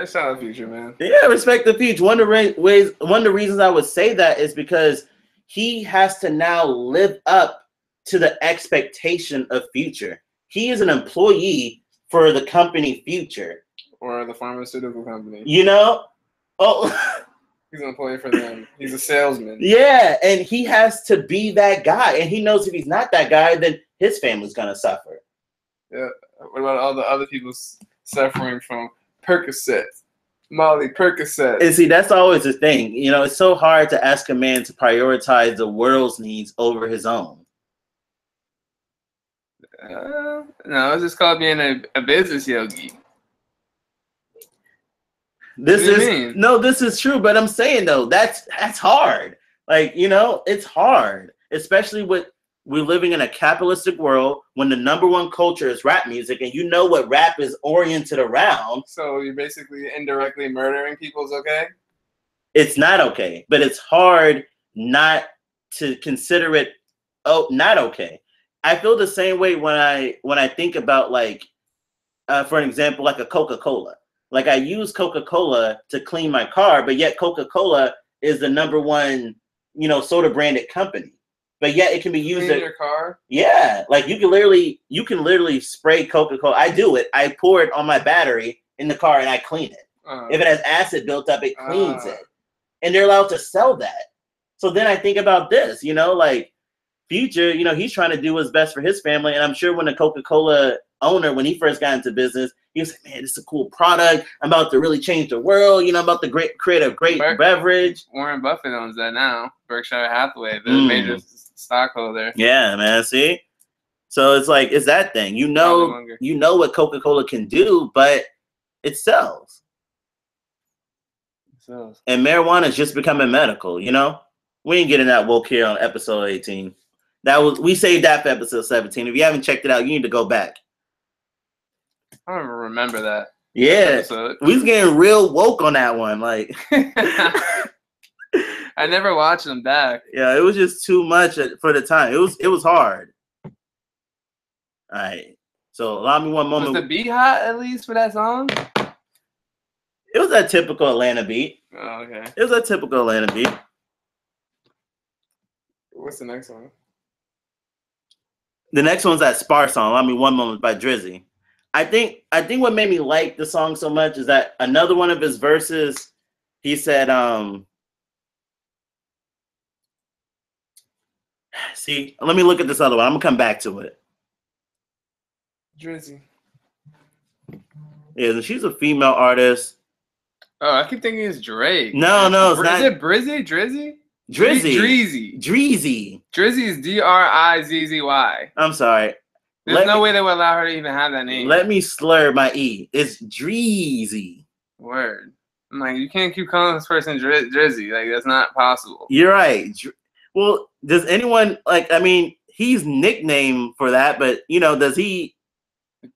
Shout out Future, man. Yeah, respect the Future. One of the reasons I would say that is because he has to now live up to the expectation of Future. He is an employee for the company Future. Or the pharmaceutical company. Oh. He's an employee for them. He's a salesman. Yeah, and he has to be that guy. And he knows if he's not that guy, then his family's going to suffer. Yeah. What about all the other people suffering from Percocet? Molly Percocet. And see, that's always the thing. It's so hard to ask a man to prioritize the world's needs over his own. No, it's just called being a business yogi. This is true, but I'm saying though, that's hard. Like, it's hard, especially with we're living in a capitalistic world when the number one culture is rap music, and you know what rap is oriented around. So you're basically indirectly murdering people's okay? It's not okay, but it's hard not to consider it not okay. I feel the same way when I think about, like, for an example, like a Coca-Cola. Like, I use Coca-Cola to clean my car, but yet Coca-Cola is the number one, soda branded company. But yet it can be used in your car. Yeah, like you can literally spray Coca-Cola. I do it. I pour it on my battery in the car and I clean it. If it has acid built up, it cleans it. And they're allowed to sell that. So then I think about this, like Future, he's trying to do what's best for his family. And I'm sure when the Coca-Cola owner, when he first got into business, he was like, man, this is a cool product. I'm about to really change the world. I'm about to create a great beverage. Warren Buffett owns that now. Berkshire Hathaway, the major stockholder. Yeah, man. See? So it's like, it's that thing. You know what Coca-Cola can do, but it sells. And marijuana is just becoming medical, We ain't getting that woke here on episode 18. We saved that for episode 17. If you haven't checked it out, you need to go back. I don't even remember that. Yeah. We was getting real woke on that one. Like I never watched them back. Yeah, it was just too much for the time. It was hard. All right. So allow me one moment. Was the beat hot at least for that song? It was a typical Atlanta beat. Oh, okay. It was a typical Atlanta beat. What's the next one? The next one's that Spar song. Allow me one moment by Dreezy. I think what made me like the song so much is that another one of his verses, he said, see, let me look at this other one. I'm gonna come back to it. Dreezy. Yeah, she's a female artist. Oh, I keep thinking it's Drake. No, it's not. Is it Brizzy? Drizzy? Dreezy. Dreezy is Drizzy. I'm sorry. There's no way they would allow her to even have that name. Let me slur my E. It's Dreezy. Word. I'm like, you can't keep calling this person Drizzy. Like, that's not possible. You're right. Well, does anyone, he's nicknamed for that, but, does he...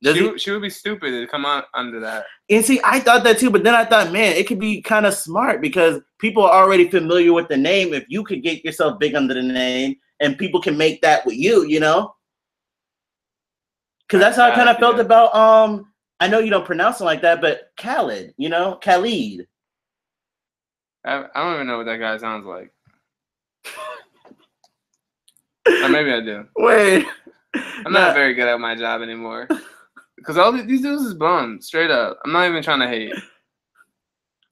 She would be stupid to come on under that. And see, I thought that too, but then I thought, man, it could be kind of smart because people are already familiar with the name. If you could get yourself big under the name and people can make that with you, Because that's how I kind of felt about, I know you don't pronounce it like that, but Khaled, Khalid. I don't even know what that guy sounds like. Or maybe I do. Wait. I'm not very good at my job anymore. Because all these dudes is bum, straight up. I'm not even trying to hate.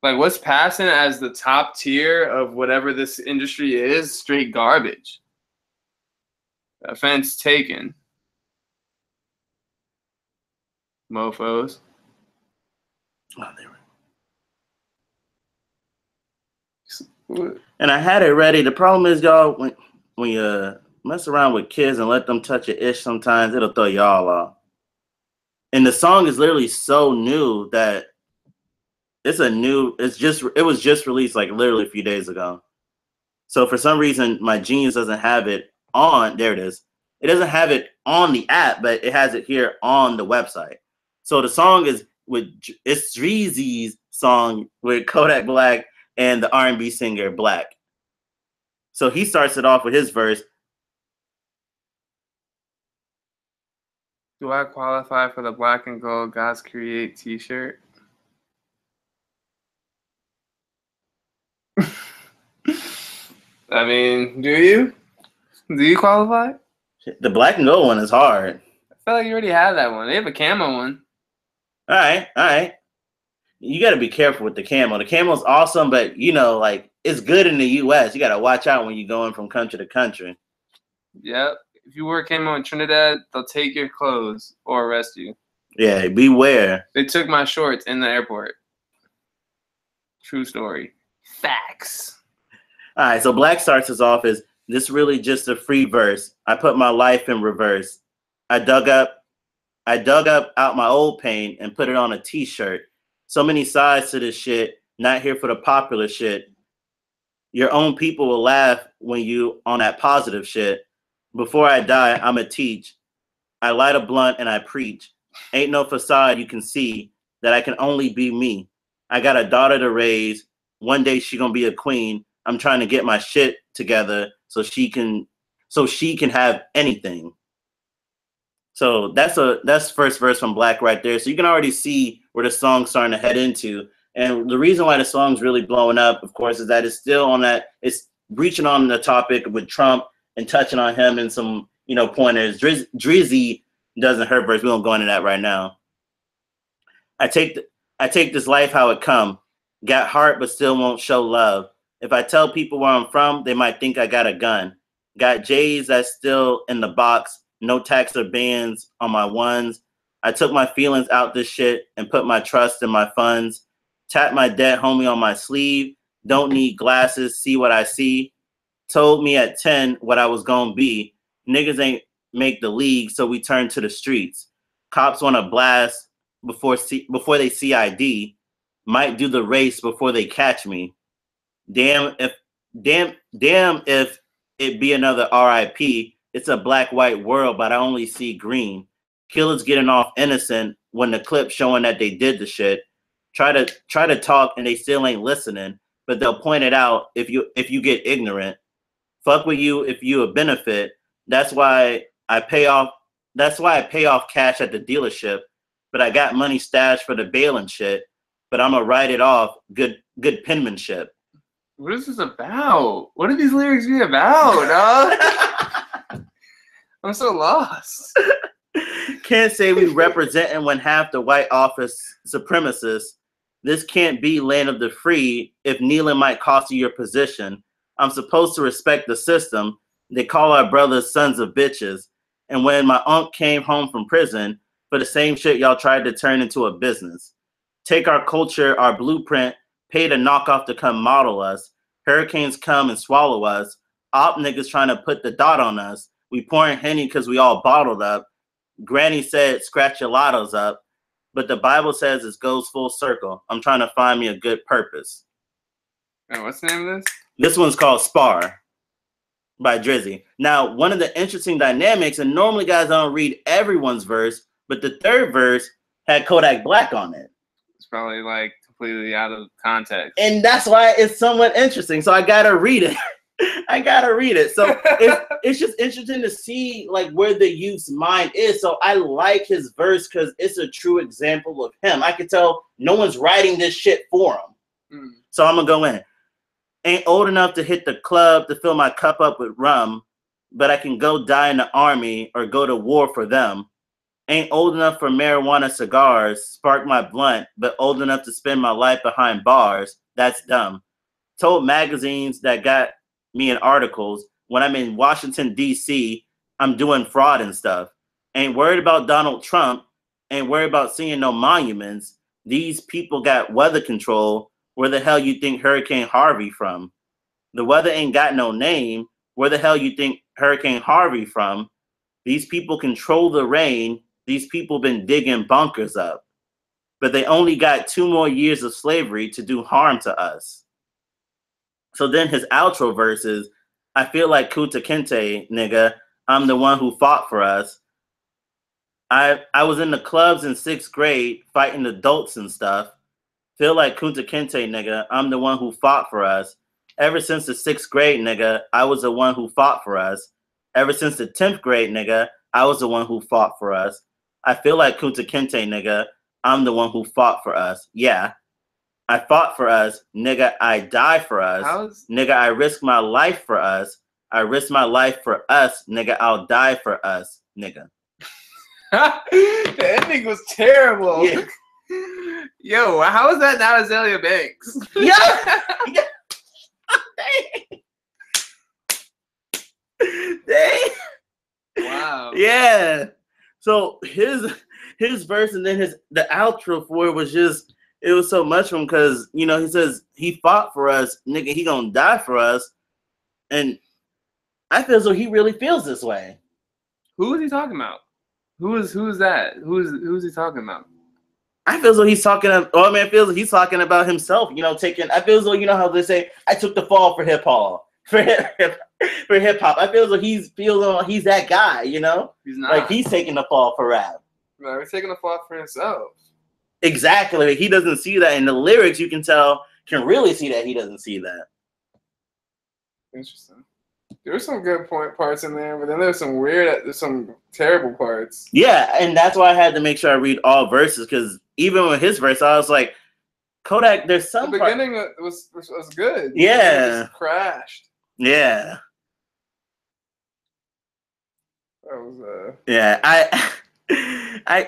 Like, what's passing as the top tier of whatever this industry is, straight garbage. Offense taken. Mofos. Oh, they were. And I had it ready. The problem is, y'all, when you mess around with kids and let them touch your ish sometimes, it'll throw y'all off. And the song is literally so new that it was just released like literally a few days ago. So for some reason, my Genius doesn't have it on. There it is. It doesn't have it on the app, but it has it here on the website. So the song it's Dreezy's song with Kodak Black and the R&B singer Black. So he starts it off with his verse. Do I qualify for the Black and Gold God's Create t-shirt? I mean, do you? Do you qualify? The Black and Gold one is hard. I feel like you already have that one. They have a camo one. All right. You got to be careful with the camo. The camo's awesome, but, like, it's good in the U.S. You got to watch out when you're going from country to country. Yep. If you wear camo in Trinidad, they'll take your clothes or arrest you. Yeah, beware. They took my shorts in the airport. True story. Facts. All right, so Black starts us off as, this really just a free verse. I put my life in reverse. I dug up out my old pain and put it on a t-shirt. So many sides to this shit, not here for the popular shit. Your own people will laugh when you on that positive shit. Before I die, I'ma teach. I light a blunt and I preach. Ain't no facade you can see that I can only be me. I got a daughter to raise. One day she gonna be a queen. I'm trying to get my shit together so she can have anything. So that's first verse from Black right there. So you can already see where the song's starting to head into. And the reason why the song's really blowing up, of course, is that it's still on that, it's reaching on the topic with Trump and touching on him and some, pointers. Dreezy does in her verse. We won't go into that right now. I take this life how it come. Got heart, but still won't show love. If I tell people where I'm from, they might think I got a gun. Got J's that's still in the box. No tax or bans on my ones. I took my feelings out this shit and put my trust in my funds. Tap my debt homie on my sleeve. Don't need glasses, see what I see. Told me at 10 what I was gonna be. Niggas ain't make the league, so we turn to the streets. Cops want to blast before they see ID. Might do the race before they catch me. Damn if it be another RIP. It's a black-white world, but I only see green. Killers getting off innocent when the clip showing that they did the shit. Try to talk and they still ain't listening, but they'll point it out if you get ignorant. Fuck with you if you a benefit. That's why I pay off cash at the dealership, but I got money stashed for the bail and shit. But I'ma write it off. Good penmanship. What is this about? What are these lyrics be about, dog? I'm so lost. Can't say we representing when half the white office supremacists. This can't be land of the free if kneeling might cost you your position. I'm supposed to respect the system. They call our brothers sons of bitches. And when my uncle came home from prison for the same shit y'all tried to turn into a business. Take our culture, our blueprint, pay the knockoff to come model us. Hurricanes come and swallow us. Op niggas trying to put the dot on us. We pouring Henny because we all bottled up. Granny said, scratch your lottos up. But the Bible says it goes full circle. I'm trying to find me a good purpose. Oh, what's the name of this? This one's called Spar by Dreezy. Now, one of the interesting dynamics, and normally guys don't read everyone's verse, but the third verse had Kodak Black on it. It's probably like completely out of context. And that's why it's somewhat interesting. So I gotta read it. So it's just interesting to see like where the youth's mind is. So I like his verse because it's a true example of him. I can tell no one's writing this shit for him. So I'm gonna go in. Ain't old enough to hit the club to fill my cup up with rum, but I can go die in the army or go to war for them. Ain't old enough for marijuana cigars, spark my blunt, but old enough to spend my life behind bars. That's dumb. Told magazines that got me in articles when I'm in Washington, D.C., I'm doing fraud and stuff. Ain't worried about Donald Trump. Ain't worried about seeing no monuments. These people got weather control. Where the hell you think Hurricane Harvey from? The weather ain't got no name. Where the hell you think Hurricane Harvey from? These people control the rain. These people been digging bunkers up. But they only got 2 more years of slavery to do harm to us. So then his outro verse is, I feel like Kunta Kinte, nigga. I'm the one who fought for us. I was in the clubs in 6th grade fighting adults and stuff. Feel like Kunta Kinte, nigga. I'm the one who fought for us. Ever since the 6th grade, nigga, I was the one who fought for us. Ever since the 10th grade, nigga, I was the one who fought for us. I feel like Kunta Kinte, nigga. I'm the one who fought for us. Yeah. I fought for us, nigga. I die for us, nigga. I risk my life for us. I risk my life for us, nigga. I'll die for us, nigga. The ending was terrible. Yeah. Yo, how is that not Azalea Banks? Yeah. Dang. Wow. Yeah. So his verse and then the outro for it was just. It was so much from because, you know, he says he fought for us, nigga, he gonna die for us. And I feel as though he really feels this way. Who is he talking about? Who is that? Who's he talking about? I feel as though he's talking I feel as though he's talking about himself, you know, I feel as though, you know how they say, I took the fall for hip hop. For hip hop. I feel as though he's that guy, you know? He's not. Like he's taking the fall for rap. No, he's taking the fall for himself. Exactly. Like, he doesn't see that in the lyrics. You can really see that he doesn't see that. Interesting. There's some good parts in there, but then there's some terrible parts. Yeah, and that's why I had to make sure I read all verses, because even with his verse, I was like, Kodak, there's some. The beginning was good. Yeah. It just crashed. Yeah. That was Yeah,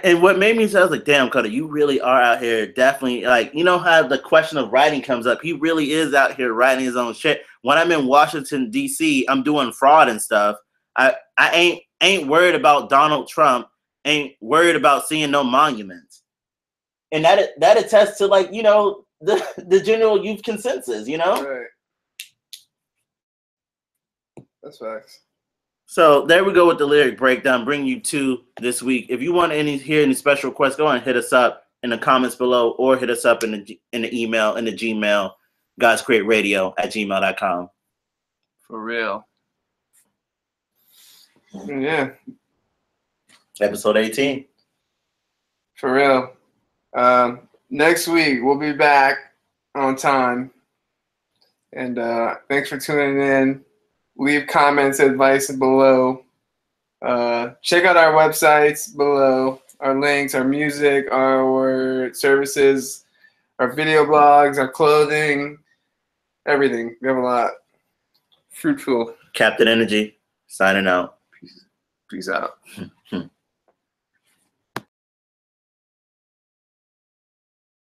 and what made me say, I was like, damn, Kodak, you really are out here definitely, like, you know how the question of writing comes up. He really is out here writing his own shit. When I'm in Washington, D.C., I'm doing fraud and stuff. I ain't worried about Donald Trump, ain't worried about seeing no monuments. And that attests to, like, you know, the general youth consensus, you know? Right. That's facts. So there we go with the lyric breakdown. Bring you to this week. If you want hear any special requests, go and hit us up in the comments below, or hit us up in the email, in the Gmail, godscreateradio@gmail.com. For real. Yeah. Episode 18. For real. Next week we'll be back on time. And thanks for tuning in. Leave comments, advice below. Check out our websites below, our links, our music, our services, our video blogs, our clothing, everything. We have a lot. Fruitful. Captain Energy, signing out. Peace out.